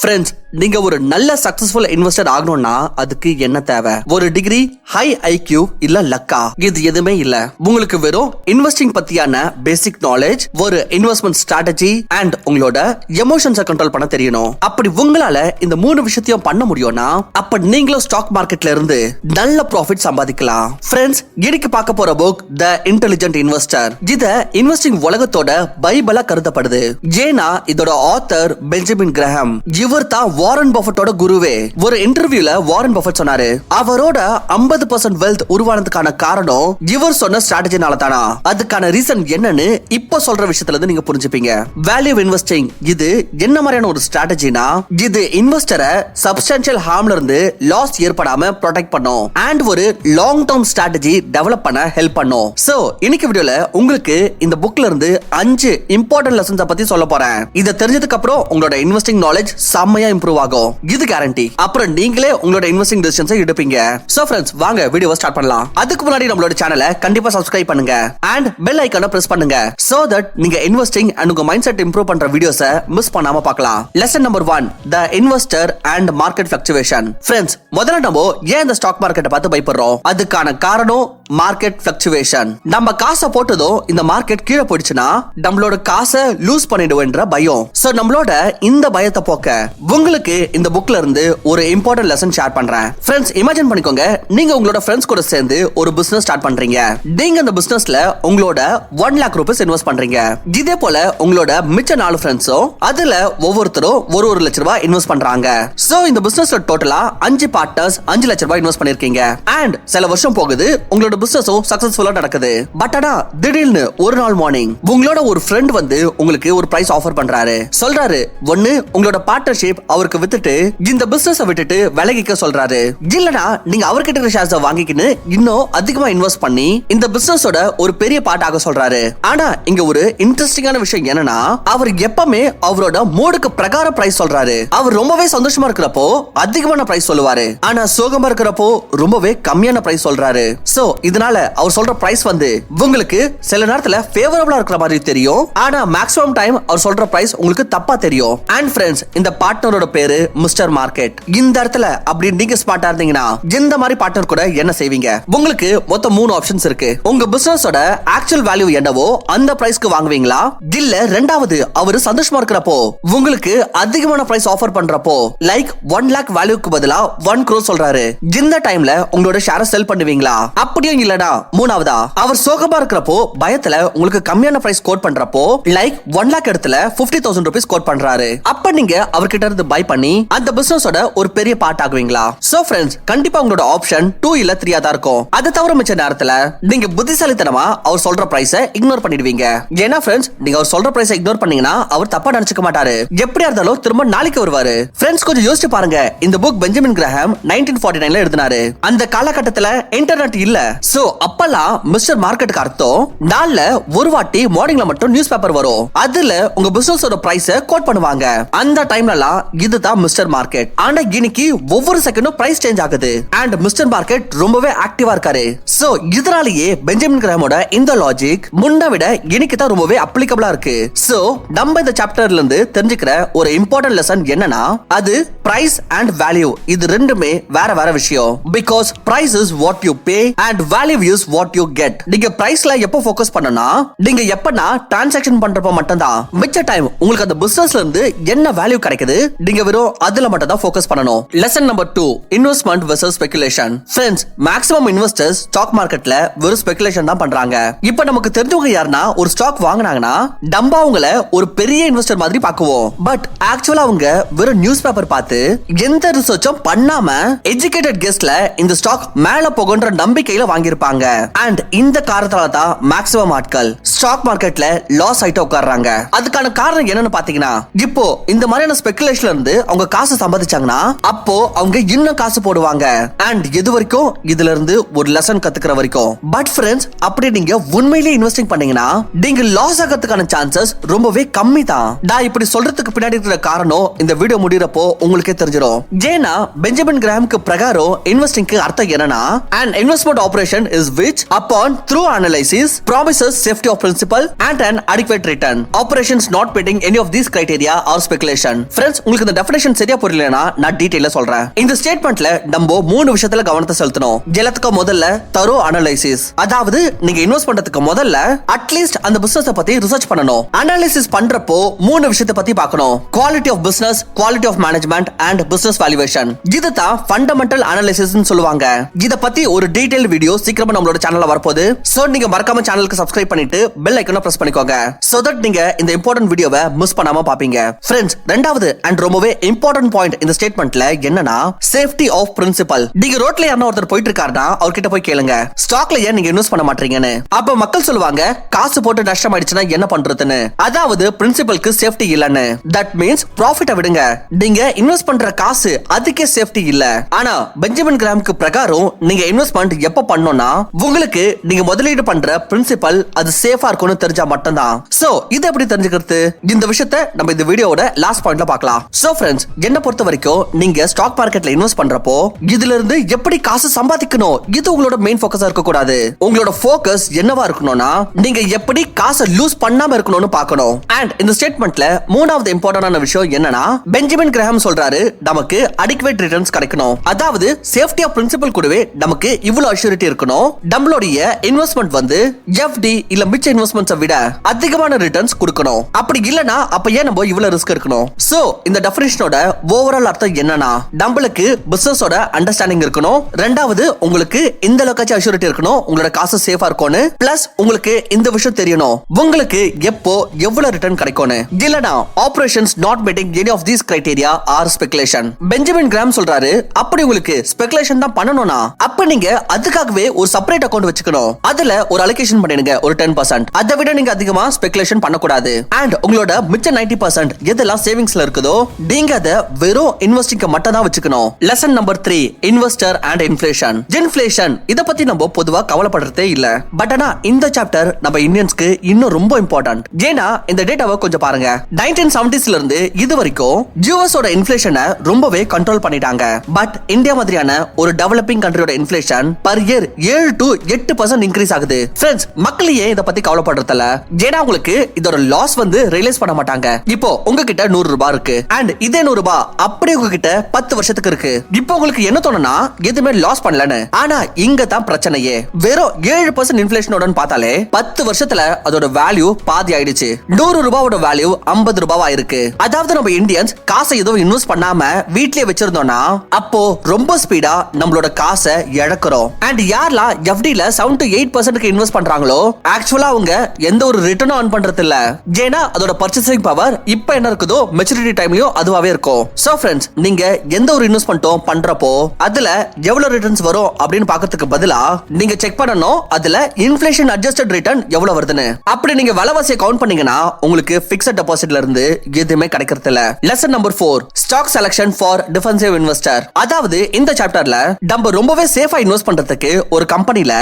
Friends, நீங்க ஒரு நல்ல சக்சஸ்ஃபுல் இன்வெஸ்டர் ஆகணும்னா அதுக்கு என்ன தேவை? ஒரு டிகிரி, ஹை ஐக்யூ இல்ல லக்கா? இது எதுவுமே இல்ல. உங்களுக்கு வெறும் இன்வெஸ்டிங் பத்தியான பேசிக் நாலேஜ், ஒரு இன்வெஸ்ட்மெண்ட் ஸ்ட்ராட்டஜி அண்ட் உங்களோட எமோஷன்ஸை கண்ட்ரோல் பண்ண தெரியணும். அப்படி உங்களால இந்த 3 விஷயத்தையும் பண்ண முடியும்னா அப்ப நீங்களும் ஸ்டாக் மார்க்கெட்ல இருந்து நல்ல ப்ராஃபிட் சம்பாதிக்கலாம். ஃப்ரெண்ட்ஸ், இன்னைக்கு பார்க்க போற புக் தி இன்டெலிஜென்ட் இன்வெஸ்டர். இத இன்வெஸ்டிங் உலகத்தோட பைபிளா கருதப்படுது. ஏன்னா இதோட ஆத்தர் பெஞ்சமின் கிரஹாம். இவர் தான் வாரன் பஃபட்டோட குருவே. ஒரு இன்டர்வியூல வாரன் பஃபட் சொன்னாரு, அவரோட 50% வெல்த் உருவானதுக்கான காரணம் இவர் சொன்ன ஸ்ட்ராட்டஜினால தானா. அதுக்கான ரீசன் என்னன்னு இப்ப சொல்ற விஷயத்துல இருந்து நீங்க புரிஞ்சுப்பீங்க. வேல்யூ இன்வெஸ்டிங் இது என்ன மாதிரியான ஒரு ஸ்ட்ராட்டஜினா, இது இன்வெஸ்டரை சப்ஸ்டான்ஷியல் ஹார்ம்ல இருந்து லாஸ் ஏற்படாம ப்ரொடெக்ட் பண்ணும் அண்ட் ஒரு லாங் டர்ம் ஸ்ட்ராட்டஜி டெவலப் பண்ண ஹெல்ப் பண்ணும். சோ இன்னைக்கு வீடியோல உங்களுக்கு இந்த புக்ல இருந்து 5 இம்பார்ட்டன்ட் லெசன்ஸ் பத்தி சொல்ல போறேன். இத தெரிஞ்சதுக்கு அப்புறம் உங்களோட இன்வெஸ்டிங் நாலேஜ் செம்மையா இம்ப்ரூவ் ஆகும். இது கேரண்டி. அப்புறம் நீங்களே உங்களோட இன்வெஸ்டிங் டிசிஷன்ஸை எடுப்பீங்க. சோ ஃப்ரெண்ட்ஸ், வாங்க வீடியோவை ஸ்டார்ட் பண்ணலாம். அதுக்கு முன்னாடி நம்மளோட சேனலை கண்டிப்பா சப்ஸ்கிரைப் பண்ணுங்க அண்ட் பெல் ஐகானை பிரஸ் பண்ணுங்க so that நீங்க இன்வெஸ்டிங் அண்ட் உங்க மைண்ட் செட் இம்ப்ரூவ் பண்ற வீடியோஸை மிஸ் பண்ணாம பார்க்கலாம். Lesson number 1, the investor and market fluctuation. Friends, முதல்ல நம்ம ஏன் இந்த ஸ்டாக் மார்க்கெட்டை பார்த்து பயப்படுறோம்? அதுக்கான காரணம் மார்க்கெட் ஃப்ளக்சுவேஷன். நம்ம காசை போட்டதும் இந்த மார்க்கெட் கீழே போயிடுச்சுன்னா நம்மளோட காசை லூஸ் பண்ணிடுவோன்ற பயம். சோ நம்மளோட இந்த பயத்தை போக்க உங்களுக்கு இந்த புக்ல இருந்து ஒரு இம்பார்ட்டன்ட் லெசன் ஷேர் பண்றேன். ஃப்ரெண்ட்ஸ், இமேஜின் பண்ணிக்கோங்க, நீங்க உங்களோட ஃப்ரெண்ட்ஸ் கூட சேர்ந்து ஒரு பிசினஸ் ஸ்டார்ட் பண்றீங்க. நீங்க அந்த பிசினஸ்ல உங்களோட 1 lakh rupees இன்வெஸ்ட் பண்றீங்க. இதே போல உங்களோட மிச்ச 4 ஃப்ரெண்ட்ஸும் அதுல ஒவ்வொருத்தரும் 1 லட்சம் ரூபாய் இன்வெஸ்ட் பண்றாங்க. சோ இந்த பிசினஸ்ல டோட்டலா 5 பார்ட்னர்ஸ் 5 லட்சம் ரூபாய் இன்வெஸ்ட் பண்ணிருக்கீங்க. அண்ட் சில வருஷம் போகுது, உங்களோட பிசினஸும் சக்சஸ்ஃபுல்லா நடக்குது. பட் ஆனா திடீர்னு ஒரு நாள் மார்னிங் உங்களோட ஒரு ஃப்ரெண்ட் வந்து உங்களுக்கு ஒரு பிரைஸ் ஆஃபர் பண்றாரு. சொல்றாரு, ஒன்னு உங்களோட பார்ட்னர்ஷிப் அவருக்கு வித்துட்டு இந்த பிசினஸ் விட்டுட்டு விலகிக்க சொல்றாரு, இல்லனா நீங்க அவர்கிட்ட இருக்கிற ஷேர்ஸ் வாங்கிக்கின்னு இன்னும் அதிகமா இன்வெஸ்ட் பண்ணி இந்த பிசினஸோட ஒரு பெரிய பார்ட் ஆக சொல்றாரு. ஆனா இங்க ஒரு இன்ட்ரெஸ்டிங்கான விஷயம் என்னன்னா, அவர் எப்பவுமே அவரோட மூடுக்கு பிரகாரம் பிரைஸ் சொல்றாரு. அவர் ரொம்பவே சந்தோஷமா இருக்கிறப்போ அதிகமான பிரைஸ் சொல்லுவாரு, ஆனா சோகமா இருக்கிறப்போ ரொம்பவே கம்மியான பிரைஸ் சொல்றாரு. சோ இதனால அவர் சொல்ற பிரைஸ் வந்து உங்களுக்கு சில நேரத்துல ஃபேவரபிளா இருக்கிற மாதிரி தெரியும், ஆனா மேக்ஸிமம் டைம் அவர் சொல்ற பிரைஸ் உங்களுக்கு தப்பா தெரியும். அண்ட் ஃப்ரெண்ட்ஸ், இந்த பார்ட்னரோட பேரு மிஸ்டர் மார்க்கெட். இந்த இடத்துல அப்படி நீங்க ஸ்மார்ட்டா இருந்தீங்கன்னா இந்த மாதிரி பார்ட்னர் கூட என்ன செய்வீங்க? உங்களுக்கு மொத்தம் 3 ஆப்ஷன்ஸ் இருக்கு. உங்க பிசினஸோட ஆக்சுவல் வேல்யூ என்னவோ அந்த பிரைஸ்க்கு வாங்குவீங்களா, இல்ல ரெண்டாவது அவர் சந்தோஷமா இருக்கிறப்போ உங்களுக்கு அதிகமான பிரைஸ் ஆஃபர் பண்றப்போ லைக் 1 lakh வேல்யூக்கு பதிலா 1 crore சொல்றாரு, இந்த டைம்ல உங்களோட ஷேரை செல் பண்ணுவீங்களா? அப்படியும் இல்லனா மூணாவதா அவர் சோகமா இருக்கிறப்போ பயத்துல உங்களுக்கு கம்மியான பிரைஸ் கோட் பண்றப்போ லைக் 1 lakh இடத்துல 50,000 rupees கோட் பண்றாரு, அப்ப நீங்க அவர்கிட்ட இருந்து பை பண்ணி அந்த பிசினஸோட ஒரு பெரிய பார்ட் ஆகுவீங்களா? சோ ஃப்ரெண்ட்ஸ், கண்டிப்பா உங்களோட ஆப்ஷன் 2 இல்ல 3 தான் இருக்கும். அது தவிர மிச்ச நேரத்துல நீங்க புத்திசாலித்தனமா அவர் சொல்ற பிரைஸை இக்னோர் பண்ணிடுவீங்க. ஏன்னா ஃப்ரெண்ட்ஸ், நீங்க அவர் சொல்ற பிரைஸை இக்னோர் பண்ணீங்கன்னா அவர் தப்பா நினைச்சுக்க மாட்டாரு. எப்படியா இருந்தாலும் திரும்ப நாளைக்கு வருவாரு. ஃப்ரெண்ட்ஸ், கொஞ்சம் யோசிச்சு பாருங்க, இந்த புக் பெஞ்சமின் கிரஹாம் 1949ல எழுதினாரு. அந்த காலகட்டத்துல இன்டர்நெட் இல்ல. சோ அப்பெல்லாம் மிஸ்டர் மார்க்கெட்டுக்கு அர்த்தம் நாள்ல ஒரு வாட்டி மார்னிங்ல மட்டும் நியூஸ் பேப்பர் வரும், அதுல உங்க பிசினஸோட பிரைஸை கோட் பண்ணுவாங்க. அந்த டைம்லலாம் இதுதான் மிஸ்டர் மார்க்கெட். ஆனா இன்னைக்கு ஒவ்வொரு செகண்டும் பிரைஸ் சேஞ்ச் ஆகுது அண்ட் மிஸ்டர் மார்க்கெட் ரொம்பவே ஆக்டிவா இருக்காரு. சோ இதனாலேயே பெஞ்சமின் கிரஹாமோட இந்த லாஜிக் முன்ன விட இன்னைக்கு தான் ரொம்பவே அப்ளிகபிளா இருக்கு. சோ நம்ம இந்த சாப்டர்ல இருந்து தெரிஞ்சுக்கிற ஒரு இம்பார்ட்டன்ட் லெசன் என்னன்னா, அது பிரைஸ் அண்ட் வேல்யூ. இது ரெண்டுமே வேற வேற விஷயம். Because price is what you pay and value is what you get. நீங்க பிரைஸ்ல எப்போ ஃபோக்கஸ் பண்ணனா, நீங்க எப்பனா டிரான்சாக்ஷன் பண்றப்ப மட்டும்தான். மிச்ச டைம் உங்களுக்கு அந்த பிசினஸ்ல இருந்து என்ன வேல்யூ கிடைக்குது நீங்க வெறும் அதுல மட்டும் தான் ஃபோக்கஸ் பண்ணணும். Lesson number 2, investment versus speculation. Friends, maximum investors stock மார்க்கெட்ல வெறும் ஸ்பெகுலேஷன் தான் பண்றாங்க. இப்போ நமக்கு தெரிஞ்சவங்க யாருன்னா ஒரு ஸ்டாக் வாங்குனாங்கன்னா நம்ம அவங்கள ஒரு பெரிய இன்வெஸ்டர் மாதிரி பாக்குவோம். பட் ஆக்சுவலா அவங்க வெறும் நியூஸ் பேப்பர் பார்த்து எந்த ரிசர்ச்சும் பண்ணாம எஜுகேட்டட் கெஸ்ட்ல இந்த ஸ்டாக் மேல போகுன்ற நம்பிக்கையில வாங்கியிருப்பாங்க. அண்ட் இந்த காரணத்தால தான் மேக்ஸிமம் ஆட்கள் ஸ்டாக் மார்க்கெட்ல லாஸ் ஆயிட்டு உட்கார்றாங்க. அதுக்கான காரணம் என்னன்னு பாத்தீங்கன்னா, இப்போ இந்த மாதிரியான ஸ்பெகுலேஷன்ல இருந்து அவங்க காசு சம்பாதிச்சாங்கன்னா அப்போ அவங்க இன்னும் காசு போடுவாங்க. அண்ட் இது வரைக்கும் இதுல இருந்து ஒரு லெசன் கத்துக்கிற வரைக்கும். பட் ஃப்ரெண்ட்ஸ், அப்படி நீங்க உண்மையிலேயே இன்வெஸ்டிங் பண்ணீங்கன்னா நீங்க லாஸ் ஆகிறதுக்கான சான்சஸ் ரொம்பவே கம்மி தான். நான் இப்படி சொல்றதுக்கு பின்னாடி இருக்கிற காரணம் இந்த வீடியோ முடியறப்போ உங்களுக்கே தெரிஞ்சிடும். ஏன்னா பெஞ்சமின் கிரஹாம்க்கு பிரகாரம் இன்வெஸ்டிங்க்கு அர்த்தம் என்னன்னா, an investment operation is which upon through analysis promises safety of principal and an adequate return. Operations not meeting any of these criteria or speculation. Friends, உங்களுக்கு இந்த டெஃபினிஷன் சரியா புரியலனா நான் டீடைலா சொல்றேன். இந்த ஸ்டேட்மென்ட்ல நம்ம மூணு விஷயத்துல கவனத்தை செலுத்தணும். எல்லாத்துக்கும் முதல்ல தரோ அனலைசிஸ். அதாவது நீங்க இன்வெஸ்ட் பண்றதுக்கு முதல்ல அட்லீஸ்ட் அந்த பிசினஸ் பத்தி ரிசர்ச் பண்ணணும். அனாலிசிஸ் பண்றப்போ மூணு விஷயத்தை பத்தி பார்க்கணும். Quality of business, quality of management and business valuation. இதுதான் ஃபண்டமெண்டல் அனாலிசிஸ் சொல்லுவாங்க. இத பத்தி ஒரு டீடைல் வீடியோ சீக்கிரமா நம்மளோட சேனல்ல வரப்போகுது. சோ நீங்க மறக்காம சேனலுக்கு சப்ஸ்கிரைப் பண்ணிட்டு பெல் ஐகானை பிரஸ் பண்ணிக்கோங்க. சோ தட் நீங்க இந்த இம்பார்ட்டன்ட் வீடியோவை மிஸ் பண்ணாம பாப்பீங்க. ஃப்ரெண்ட்ஸ், ரெண்டாவது அண்ட் ரொம்பவே இம்பார்ட்டன்ட் பாயிண்ட் இந்த ஸ்டேட்மென்ட்ல என்னன்னா சேஃப்டி ஆஃப் பிரின்சிபல். நீங்க ரோட்ல யாரா ஒருத்தர் போயிட்டு இருக்காருன்னா அவர்கிட்ட போய் கேளுங்க, ஸ்டாக்ல ஏன் நீங்க இன்வெஸ்ட் பண்ண மாட்டீங்கன்னு. அப்ப மக்கள் சொல்லுவாங்க, காசு போட்டு நஷ்டம் ஆயிடுச்சுன்னா என்ன பண்றதுன்னு. அதாவது பிரின்சிபலுக்கு சேஃப்டி இல்லன்னு. தட் மீன்ஸ் ப்ராஃபிட்ட விடுங்க, நீங்க இன்வெஸ்ட் பண்ற காசு அதுக்கே சேஃப்டி இல்ல. ஆனா பெஞ்சமின் கிராம்க்கு பிரகாரம் நீங்க இன்வெஸ்ட்மெண்ட் எப்ப பண்ணணும்னா உங்களுக்கு நீங்க முதலீடு பண்ற பிரின்சிபல் அது சேஃபா இருக்கும்னு தெரிஞ்சா மட்டும்தான். சோ இது எப்படி தெரிஞ்சுக்கிறது? இந்த விஷயத்தை நம்ம இந்த வீடியோவோட லாஸ்ட் பாயிண்ட்ல பார்க்கலாம். சோ ஃப்ரெண்ட்ஸ், என்ன பொறுத்த வரைக்கும் நீங்க ஸ்டாக் மார்க்கெட்ல இன்வெஸ்ட் பண்றப்போ இதுல இருந்து எப்படி காசு சம்பாதிக்கணும் இது உங்களோட மெயின் ஃபோக்கஸா இருக்க கூடாது. உங்களோட ஃபோக்கஸ் என்னவா இருக்கணும்னா நீங்க எப்படி காசை லூஸ் பண்ணாம இருக்கணும்னு பார்க்கணும். அண்ட் இந்த ஸ்டேட்மென்ட்ல மூணாவது இம்பார்ட்டன்டான விஷயம் என்னன்னா பெஞ்சமின் கிரஹாம் சொல்றாரு, நமக்கு அடிக்வேட் ரிட்டர்ன்ஸ் கிடைக்கணும். அதாவது சேஃப்டி ஆஃப் பிரின்சிபல் கூடவே நமக்கு இவ்வளவு அஷ்யூரிட்டி இருக்கணும். நம்மளுடைய இன்வெஸ்ட்மெண்ட் வந்து எஃப்டி இல்ல மிச்ச இன்வெஸ்ட்மெண்ட்ஸை விட அதிகமான ரிட்டர்ன்ஸ் கொடுக்கணும். அப்படி இல்லனா அப்ப ஏன் நம்ம இவ்வளவு ரிஸ்க் எடுக்கணும்? சோ இந்த டெஃபினிஷனோட ஓவரால் அர்த்தம் என்னன்னா நம்மளுக்கு பிசினஸோட அண்டர்ஸ்டாண்டிங் இருக்கணும். ரெண்டாவது உங்களுக்கு இந்த அளவுக்கு அஷ்யூரிட்டி இருக்கணும், உங்களோட காசு சேஃபா இருக்கும்னு. பிளஸ் உங்களுக்கு இந்த விஷயம் தெரியணும், உங்களுக்கு எப்போ எவ்வளவு ரிட்டர்ன் கிடைக்கும்னு. இல்லனா operations not meeting any of these criteria are speculation. Benjamin Graham சொல்றாரு, அப்படி உங்களுக்கு ஸ்பெகுலேஷன் தான் பண்ணணும்னா அப்ப நீங்க அதுக்காகவே ஒரு செப்பரேட் அக்கவுண்ட் வச்சுக்கணும். அதுல ஒரு அலோகேஷன் பண்ணிடுங்க ஒரு 10%. அதை விட நீங்க அதிகமா ஸ்பெகுலேஷன் பண்ணக்கூடாது. அண்ட் உங்களோட மிச்ச 90% எதெல்லாம் சேவிங்ஸ்ல இருக்குதோ நீங்க அதை வெறும் இன்வெஸ்டிங்க மட்டும் தான் வச்சுக்கணும். Lesson number 3, investor and inflation. Inflation இத பத்தி நம்ம பொதுவா கவலைப்படுறதே இல்ல. பட் ஆனா இந்த சாப்டர் நம்ம இந்தியன்ஸ்க்கு இன்னும் ரொம்ப இம்பார்ட்டன்ட். ஏன்னா இந்த டேட்டாவை கொஞ்சம் பாருங்க. 1970ஸ்ல இருந்து இது வரைக்கும் யுஎஸோட இன்ஃப்ளேஷனை ரொம்பவே கண்ட்ரோல் பண்ணிட்டாங்க. பட் இந்தியா மாதிரியான ஒரு டெவலப்பிங் கண்ட்ரியோட inflation per year 7 to 8% increase ஆகுது. ஃப்ரெண்ட்ஸ், மக்களையே இத பத்தி கவலைப்படுறதில்ல. ஏன்னா உங்களுக்கு இதோட லாஸ் வந்து ரியலைஸ் பண்ண மாட்டாங்க. இப்போ உங்ககிட்ட 100 ரூபாய் இருக்கு அண்ட் இதே 100 ரூபாய் அப்படியே உங்ககிட்ட 10 வருஷத்துக்கு இருக்கு. இப்போ உங்களுக்கு என்ன தோணும்னா எதுவுமே லாஸ் பண்ணலன்னு. ஆனா இங்க தான் பிரச்சனையே. வெறும் 7% இன்ஃப்ளேஷனோட பார்த்தாலே 10 வருஷத்துல அதோட வேல்யூ பாதி ஆயிடுச்சு. 100 ரூபாயோட வேல்யூ 50 ரூபாய் ஆயிருக்கு. அதாவது நம்ம இந்தியன்ஸ் காசை எதுவும் இன்வெஸ்ட் பண்ணாம வீட்லயே வச்சிருந்தோம்னா அப்போ ரொம்ப ஸ்பீடா நம்மளோட காசை இழக்கிறோம். அண்ட் யாரெல்லாம் எஃப்டில 7 to 8% இன்வெஸ்ட் பண்றாங்களோ ஆக்சுவலா அவங்க எந்த ஒரு ரிட்டர்னும் earn பண்றது இல்ல. ஏன்னா அதோட பர்ச்சேசிங் பவர் இப்ப என்ன இருக்குதோ மெச்சூரிட்டி டைம்லயும் அதுவாவே இருக்கும். சோ ஃப்ரெண்ட்ஸ், நீங்க எந்த ஒரு இன்வெஸ்ட்மெண்ட்டும் பண்றப்போ அதுல எவ்வளவு ரிட்டர்ன்ஸ் வரும் அப்படின்னு பாக்கிறதுக்கு பதிலா நீங்க செக் பண்ணணும் அதுல இன்ஃப்ளேஷன் அட்ஜஸ்டட் ரிட்டர்ன் எவ்வளவு வருதுன்னு. அப்படி நீங்க விலைவாசியை கவுண்ட் பண்ணீங்கன்னா உங்களுக்கு பிக்ஸட் டெபாசிட்ல இருந்து எதுவுமே கிடைக்கிறது இல்ல. Lesson number 4, stock selection for defensive investor. அதாவது இந்த சாப்டர்ல நம்ம ரொம்பவே சேஃபா இன்வெஸ்ட் பண்றதுக்கு ஒரு கம்பெனில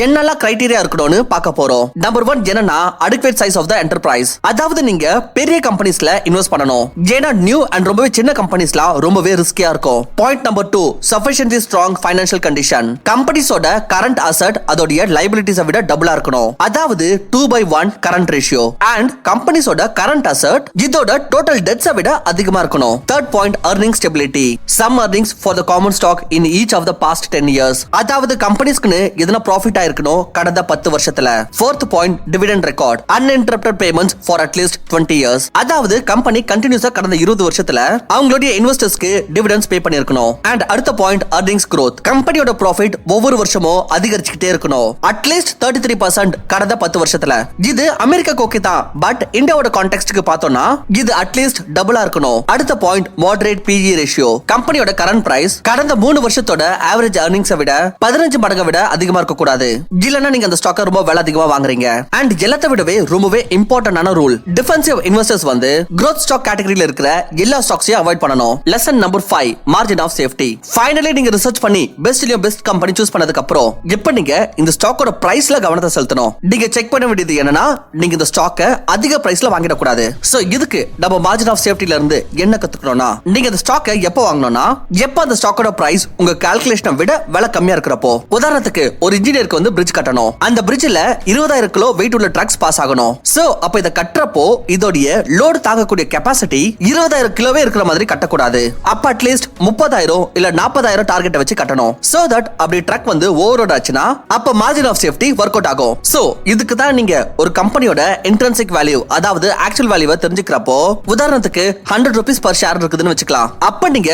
என்னெல்லாம் கிரைட்டீரியா இருக்கணும்னு பார்க்க போறோம். நம்பர் 1 என்னன்னா adequate size of the enterprise. அதாவது நீங்க பெரிய கம்பெனிஸ்ல இன்வெஸ்ட் பண்ணணும். ஏன்னா நியூ அண்ட் ரொம்பவே சின்ன கம்பெனிஸ்லாம் ரொம்பவே ரிஸ்கியா இருக்கும். Point number 2, sufficiently strong financial condition. கம்பெனிஸோட கரண்ட் அசெட் அதோட லைபிலிட்டிஸை விட டபுளா இருக்கணும். அதாவது 2/1 கரண்ட் ரேஷியோ. அண்ட் கம்பெனிஸோட கரண்ட் அசெட் இதோட டோட்டல் டெட்ஸை விட அதிகமா இருக்கணும். Third point, earning stability. Some earnings for the common stock in each of the past 10 years. அதாவது கம்பெனிஸ்க்கு எதனா ப்ராஃபிட் ஆயிருக்கணும் கடந்த 10 வருஷத்துல. Fourth point, dividend record. uninterrupted payments for at least 20 years. அதாவது கம்பெனி கண்டினியூஸா கடந்த 20 வருஷத்துல அவங்களுடைய இன்வெஸ்டர்ஸ்க்கு டிவிடெண்ட்ஸ் பே பண்ணிருக்கணும். அண்ட் அடுத்த பாயிண்ட், earnings growth. கம்பெனியோட ப்ராஃபிட் ஒவ்வொரு வருஷமும் அதிகரிச்சுக்கிட்டே இருக்கணும். அட்லீஸ்ட் 33% கடந்த 10 வருஷத்துல. இது அமெரிக்காக்கு ஓகே தான், பட் இந்தியாவோட கான்டெக்ஸ்ட்க்கு பார்த்தோம்னா இது அட்லீஸ்ட் டபுளா இருக்கணும். அடுத்த பாயிண்ட், moderate PE ரேஷியோ. கம்பெனியோட கரண்ட் பிரைஸ் கடந்த 3 வருஷத்தோட ஆவரேஜ் earnings விட 15 மடங்கு விட அதிகமா இருக்க கூடாது. இல்லனா நீங்க அந்த ஸ்டாக்க ரொம்ப விலை அதிகமா வாங்குறீங்க. அண்ட் எல்லாத்த விடவே ரொம்பவே இம்பார்ட்டன்டான ரூல், டிஃபென்சிவ் இன்வெஸ்டர்ஸ் வந்து growth stock கேட்டகரியில இருக்கிற எல்லா ஸ்டாக்ஸையும் அவாய்ட் பண்ணணும். Lesson number 5, margin of safety. Finally நீங்க ரிசர்ச் பண்ணி பெஸ்ட் கம்பெனி சூஸ் பண்ணதுக்கு அப்புறம் இப்ப நீங்க இந்த ஸ்டாக்கோட பிரைஸ்ல கவனத்தை செலுத்தணும். நீங்க செக் பண்ண வேண்டியது என்னன்னா நீங்க இந்த ஸ்டாக்க அதிக பிரைஸ்ல வாங்கிட கூடாது. சோ இதுக்கு நம்ம மார்ஜின் ஆஃப் சேஃப்டில இருந்து என்ன கத்துக்கணும்னா நீங்க இந்த ஸ்டாக்க எப்ப வாங்கணும்னா எப்ப அந்த ஸ்டாக்கோட பிரைஸ் உங்க கால்குலேஷனை விட விலை கம்மியா இருக்கிறப்போ. உதாரணத்துக்கு ஒரு இன்ஜினியருக்கு வந்து பிரிட்ஜ் கட்டணும். அந்த பிரிட்ஜ்ல 20,000 கிலோ வெயிட் உள்ள ட்ரக்ஸ் பாஸ் ஆகணும். சோ அப்ப இத கட்டறப்போ இதோடைய லோட் தாங்கக்கூடிய கெபாசிட்டி 20,000 கிலோவே இருக்கிற மாதிரி கட்டக்கூடாது. அப்ப அட்லீஸ்ட் 30,000 இல்ல 40,000 டார்கெட் வச்சு கட்டணும். சோ தட் அப்படி ட்ரக் வந்து ஓவர்லோட் ஆச்சுன்னா அப்ப margin of safety work out ஆகும். சோ இதுக்கு தான் நீங்க ஒரு கம்பெனியோட இன்ட்ரின்சிக் வேல்யூ அதாவது ஆக்சுவல் வேல்யூவை தெரிஞ்சுக்கிறப்போ உதாரணத்துக்கு 100 rupees per share இருக்குதுன்னு வச்சுக்கலாம். அப்ப நீங்க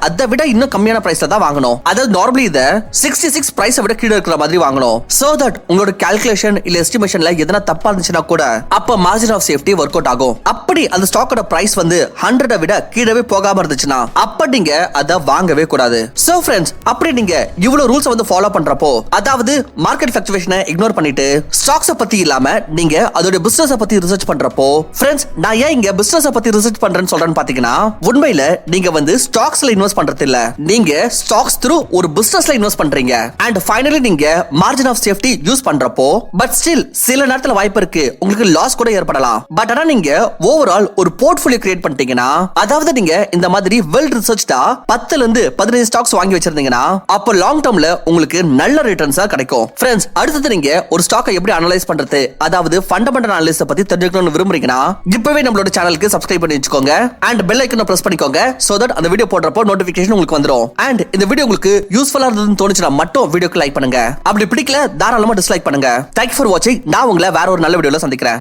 அதை விட இன்னும் கம்மியான பிரைஸ்ல தான் வாங்கணும். அதாவது நார்மலி இத 66 பிரைஸை விட கீழே இருக்கிற மாதிரி வாங்கணும். சோ தட் உங்களோட கால்குலேஷன் இல்ல எஸ்டிமேஷன்ல எதனா தப்பா இருந்துச்சுன்னா கூட அப்ப margin of safety work out ஆகும். அப்படி அந்த ஸ்டாக்கோட பிரைஸ் வந்து 100 விட கீழவே போகாம இருந்துச்சுன்னா அப்ப நீங்க அதை வாங்கவே கூடாது. சோ ஃப்ரெண்ட்ஸ், அப்படி நீங்க இவ்வளவு ரூல்ஸ் வந்து ஃபாலோ பண்றப்போ அதாவது மார்க்கெட் ஃபிளக்சுவேஷனை இக்னோர் பண்ணிட்டு ஸ்டாக்ஸ் பத்தி இல்லாம நீங்க அதோட பிசினஸ் பத்தி ரிசர்ச் பண்றப்போ ஃப்ரெண்ட்ஸ், நான் ஏன் இங்க பிசினஸ் பத்தி ரிசர்ச் பண்றேன்னு சொல்றேன்னு பாத்தீங்கன்னா உண்மையில நீங்க வந்து ஸ்டாக்ஸ்ல இன்வெஸ்ட் பண்றது இல்ல, நீங்க ஸ்டாக்ஸ் த்ரூ ஒரு பிசினஸ்ல இன்வெஸ்ட் பண்றீங்க. அண்ட் ஃபைனலி நீங்க மார்ஜின் ஆஃப் சேஃப்டி யூஸ் பண்றப்போ பட் ஸ்டில் சில நேரத்துல வாய்ப்பு இருக்கு உங்களுக்கு லாஸ் கூட ஏற்படலாம். பட் ஆனா நீங்க ஓவரால் ஒரு போர்ட்ஃபோலியோ கிரியேட் பண்ணிட்டீங்கன்னா அதாவது நீங்க இந்த மாதிரி வெல் ரிசர்ச்டா 10ல இருந்து 15 ஸ்டாக்ஸ் வாங்கி வச்சிருந்தீங்கன்னா அப்ப லாங் டர்ம்ல உங்களுக்கு நல்ல ரிட்டர்ன்ஸா கிடைக்கும். ஃப்ரெண்ட்ஸ், அடுத்து நீங்க ஒரு ஸ்டாக்கை எப்படி அனலைஸ் பண்றது அதாவது ஃபண்டமெண்டல் அனலைஸ் பத்தி தெரிஞ்சுக்கணும்னு விரும்புறீங்கன்னா இப்பவே நம்மளோட சேனலுக்கு சப்ஸ்கிரைப் பண்ணி வச்சுக்கோங்க அண்ட் பெல் ஐகானை பிரஸ் பண்ணிக்கோங்க சோ தட் அந்த வீடியோ போடுறப்போ நோட்டிபிகேஷன் உங்களுக்கு வந்துரும். அண்ட் இந்த வீடியோ உங்களுக்கு யூஸ்ஃபுல்லா இருந்ததுன்னு தோணுச்சுனா மட்டும் வீடியோக்கு லைக் பண்ணுங்க. அப்படி பிடிக்கல தாராளமா டிஸ்லைக் பண்ணுங்க. தேங்க்யூ ஃபார் வாட்சிங். நான் உங்களை வேற ஒரு நல்ல வீடியோல சந்திக்கிறேன்.